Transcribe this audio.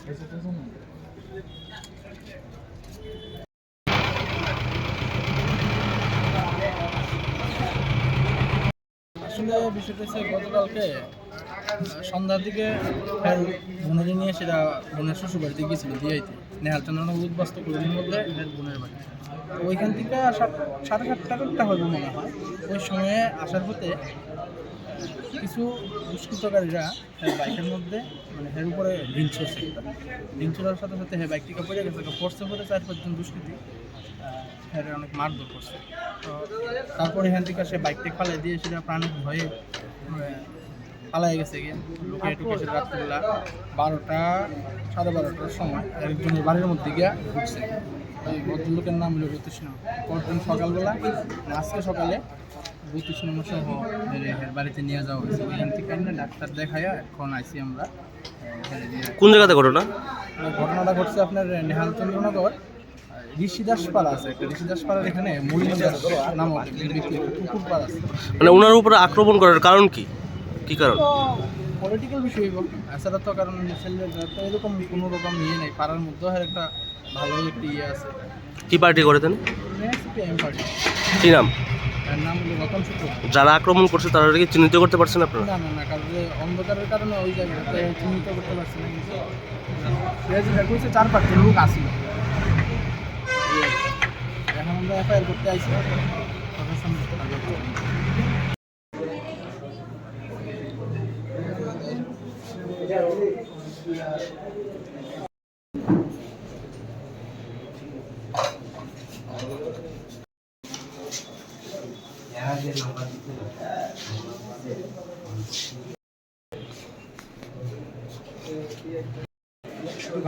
আসলে বিষয়টা হচ্ছে গতকালকে সন্ধ্যার দিকে বোনের নিয়ে সেটা বোনের শ্বশুর বাড়িতে গিয়েছিল দিয়াইতে নেহালচন্দ্রনগর উদ্বাস্ত কর্মীর মধ্যে বোনের বাড়ি। তো ওইখান থেকে সাড়ে 7টা হবে মনে হয়। ওই সময়ে আসার পথে কিছু দুষ্কৃতকারীরা বাইকের মধ্যে মানে এর উপরে ঢিল ছড়ছে। ঢিল ছোড়ার সাথে সাথে বাইকটিকে পড়ে গেছে, পড়ছে পড়ে 4-5 জন দুষ্কৃতী অনেক মারধর করছে। তো তারপরে এখান থেকে সে বাইকটা ফালাই দিয়ে সেটা প্রাণের ভয়ে পালাই গেছে গিয়ে লোকে ঢুকেছে রাত্রিবেলা 12টা-12:30টার সময় একজনের বাড়ির মধ্যে গিয়া ঢুকছে। ওই ভদ্রলোকের নাম হলো জ্যোতিষ্ণ। পরদিন সকালবেলা আজকে সকালে জ্যোতিষ্ণ সহ বাড়িতে নিয়ে যাওয়া হয়েছে। ওইখান থেকে ডাক্তার দেখাইয়া এখন আইসি আমরা। কোন জায়গাতে ঘটনাটা ঘটছে আপনার নেহালচন্দ্রনগর ঋষিদাসপাড়া আছে, একটা ঋষিদাসপাড়ার এখানে মলিদাস নামক পুকুর পাড় আছে। মানে ওনার উপরে আক্রমণ করার কারণ কি কারণ? পলিটিক্যাল বিষয় এছাড়া তো কারণ ছেলেরা তো এরকম কোনো রকম ইয়ে নেই, পাড়ার মধ্যেও একটা ভালো একটি ইয়ে আছে। কি পার্টি করে দেন? CPIM party. কি নাম? তার নাম হলো রতন শুক্ল। যারা আক্রমণ করছে তারা কি চিহ্নিত করতে পারছেন আপনারা? না, কারণ অন্ধকারের কারণে ওই জায়গাটাতে চিহ্নিত করতে পারছি না। কিন্তু কইছে 4-5 লোক আসছিল। এখন আমরা এফআইআর করতে আইছি। শুধু